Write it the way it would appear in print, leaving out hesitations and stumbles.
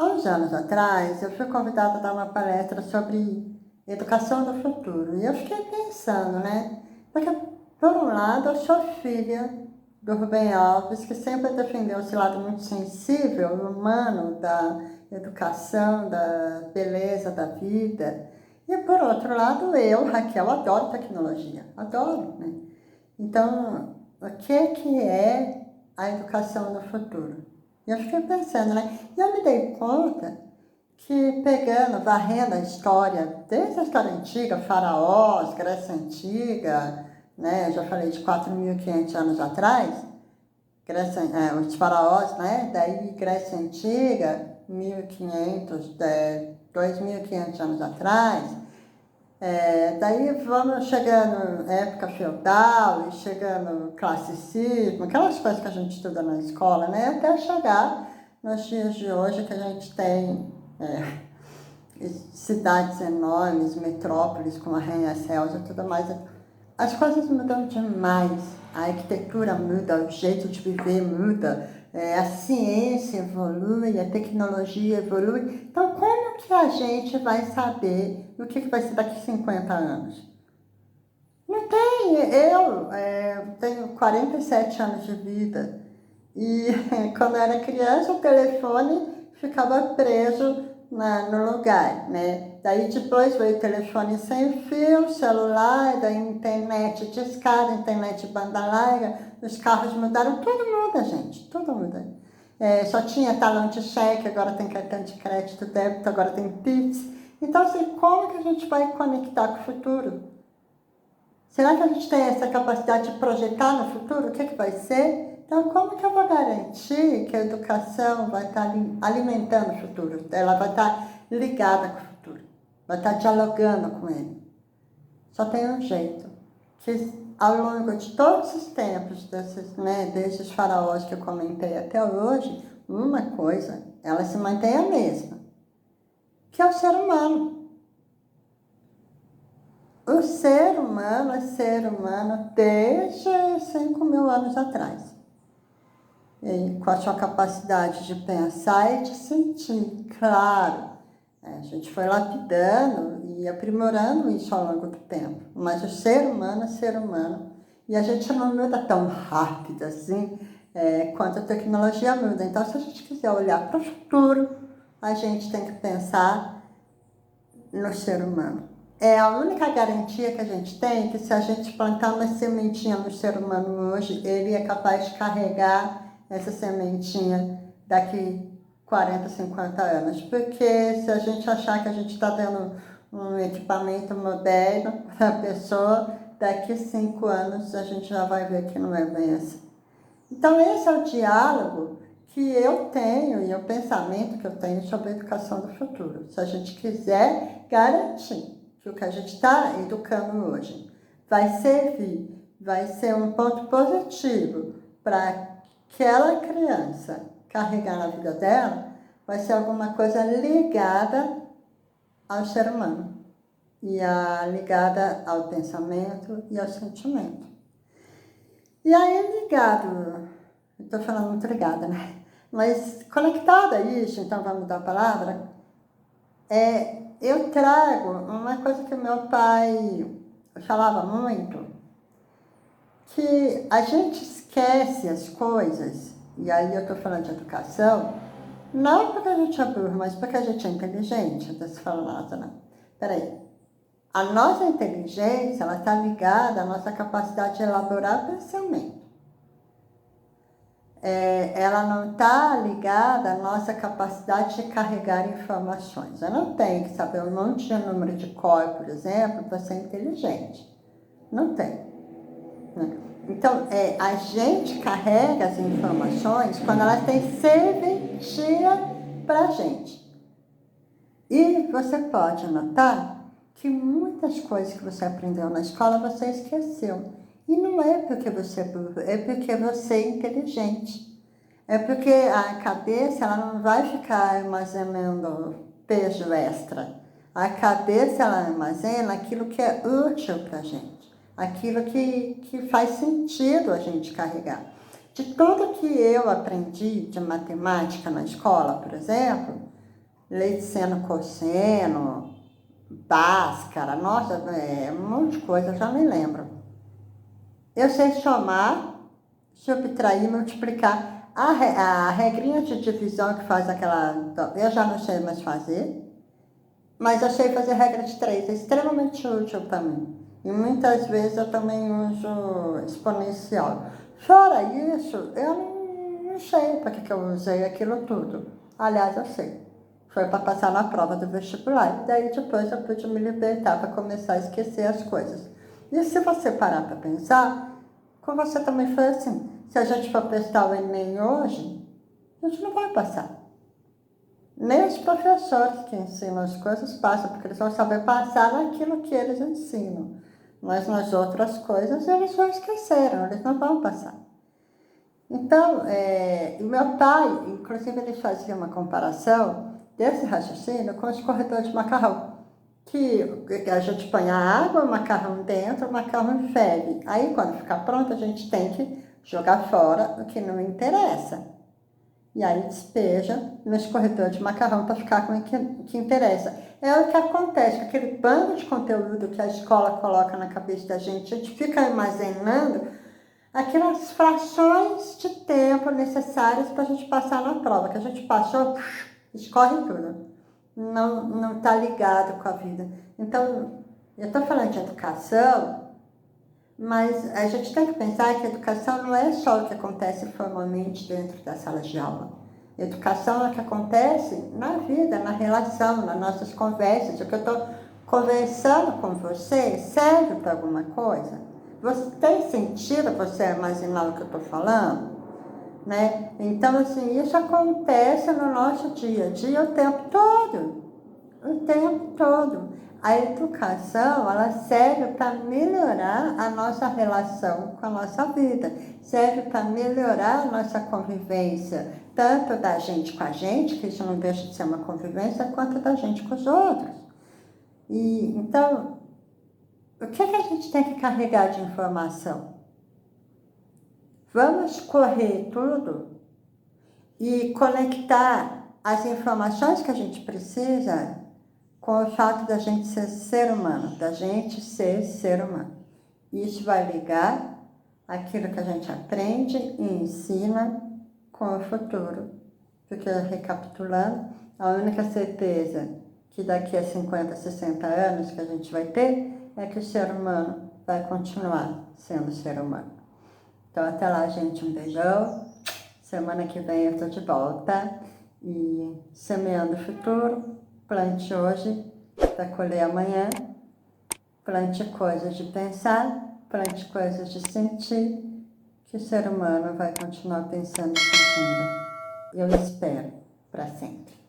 Há uns anos atrás, eu fui convidada a dar uma palestra sobre educação do futuro. E eu fiquei pensando, né? Porque, por um lado, eu sou filha do Rubem Alves, que sempre defendeu esse lado muito sensível, humano, da educação, da beleza da vida. E, por outro lado, eu, Raquel, adoro tecnologia. Adoro, né? Então, o que é a educação do futuro? E eu fiquei pensando, né? E eu me dei conta que pegando, varrendo a história, desde a história antiga, faraós, Grécia Antiga, né? Eu já falei de 4.500 anos atrás, Grécia, os faraós, né? Daí Grécia Antiga, 1.500, 2.500 anos atrás. Daí vamos chegando época feudal e chegando classicismo, aquelas coisas que a gente estuda na escola, né? Até chegar nos dias de hoje que a gente tem cidades enormes, metrópoles com arranha-céus e tudo mais. As coisas mudam demais, a arquitetura muda, o jeito de viver muda, a ciência evolui, a tecnologia evolui. Então, como que a gente vai saber o que vai ser daqui a 50 anos? Não tem. Eu tenho 47 anos de vida e quando eu era criança o telefone ficava preso no lugar, né? Daí depois veio o telefone sem fio, celular, daí internet discada, internet banda larga, os carros mudaram, tudo muda, gente, tudo muda. Só tinha talão de cheque, agora tem cartão de crédito, débito, agora tem Pix. Então, assim, como que a gente vai conectar com o futuro? Será que a gente tem essa capacidade de projetar no futuro? O que vai ser? Então, como que eu vou garantir que a educação vai estar alimentando o futuro? Ela vai estar ligada com o futuro, vai estar dialogando com ele. Só tem um jeito, que ao longo de todos os tempos, desde os faraós que eu comentei até hoje, uma coisa, ela se mantém a mesma, que é o ser humano. O ser humano é ser humano desde 5.000 anos atrás. E com a sua capacidade de pensar e de sentir, claro. A gente foi lapidando e aprimorando isso ao longo do tempo. Mas o ser humano é ser humano. E a gente não muda tão rápido assim quanto a tecnologia muda. Então, se a gente quiser olhar para o futuro, a gente tem que pensar no ser humano. É a única garantia que a gente tem que se a gente plantar uma sementinha no ser humano hoje, ele é capaz de carregar essa sementinha daqui 40, 50 anos. Porque se a gente achar que a gente está dando um equipamento moderno para a pessoa, daqui 5 anos a gente já vai ver que não é bem assim. Então esse é o diálogo que eu tenho e o pensamento que eu tenho sobre a educação do futuro. Se a gente quiser garantir que o que a gente está educando hoje vai servir, vai ser um ponto positivo para aquela criança carregar na vida dela, vai ser alguma coisa ligada ao ser humano e ligada ao pensamento e ao sentimento. E aí, ligado, estou falando muito ligada, né? Mas conectada a isso, então vamos mudar a palavra, eu trago uma coisa que meu pai falava muito, que a gente esquece as coisas, e aí eu estou falando de educação, não porque a gente é burro, mas porque a gente é inteligente. Você fala, nossa, não. Peraí. A nossa inteligência, ela está ligada à nossa capacidade de elaborar pensamento. Ela não está ligada à nossa capacidade de carregar informações. Eu não tenho que saber um monte de número de cor, por exemplo, para ser inteligente. Não tem. Então, a gente carrega as informações quando elas têm serventia para a gente. E você pode notar que muitas coisas que você aprendeu na escola você esqueceu. E não é porque você é burro, é porque você é inteligente. É porque a cabeça ela não vai ficar armazenando peso extra. A cabeça ela armazena aquilo que é útil para a gente. Aquilo que faz sentido a gente carregar. De tudo que eu aprendi de matemática na escola, por exemplo, leite seno, cosseno, Bhaskara, nossa, um monte de coisa, eu já me lembro. Eu sei somar, subtrair, multiplicar. A regrinha de divisão que faz aquela... Eu já não sei mais fazer, mas eu sei fazer regra de 3, é extremamente útil para mim. E muitas vezes eu também uso exponencial. Fora isso, eu não sei para que eu usei aquilo tudo. Aliás, eu sei. Foi para passar na prova do vestibular. E daí depois eu pude me libertar para começar a esquecer as coisas. E se você parar para pensar, com você também foi assim. Se a gente for prestar o Enem hoje, a gente não vai passar. Nem os professores que ensinam as coisas passam, porque eles vão saber passar naquilo que eles ensinam. Mas nas outras coisas eles já esqueceram, eles não vão passar. Então, e meu pai, inclusive, ele fazia uma comparação desse raciocínio com os corredores de macarrão. Que a gente põe a água, o macarrão dentro, o macarrão ferve. Aí, quando ficar pronto, a gente tem que jogar fora o que não interessa. E aí despeja no escorredor de macarrão para ficar com o que interessa. É o que acontece com aquele bando de conteúdo que a escola coloca na cabeça da gente. A gente fica armazenando aquelas frações de tempo necessárias para a gente passar na prova. Que a gente passou, escorre tudo. Não está ligado com a vida. Então, eu estou falando de educação, mas a gente tem que pensar que a educação não é só o que acontece formalmente dentro da sala de aula. Educação é o que acontece na vida, na relação, nas nossas conversas. O que eu estou conversando com você serve para alguma coisa? Você tem sentido você armazenar o que eu estou falando? Né? Então, assim, isso acontece no nosso dia a dia o tempo todo. O tempo todo. A educação, ela serve para melhorar a nossa relação com a nossa vida, serve para melhorar a nossa convivência, tanto da gente com a gente, que isso não deixa de ser uma convivência, quanto da gente com os outros. E, então, o que a gente tem que carregar de informação? Vamos correr tudo e conectar as informações que a gente precisa com o fato da gente ser ser humano, da gente ser ser humano. Isso vai ligar aquilo que a gente aprende e ensina com o futuro. Porque, recapitulando, a única certeza que daqui a 50, 60 anos que a gente vai ter é que o ser humano vai continuar sendo ser humano. Então, até lá, gente, um beijão. Semana que vem eu estou de volta. E semeando o futuro, plante hoje para colher amanhã. Plante coisas de pensar, plante coisas de sentir, que o ser humano vai continuar pensando e sentindo. Eu espero para sempre.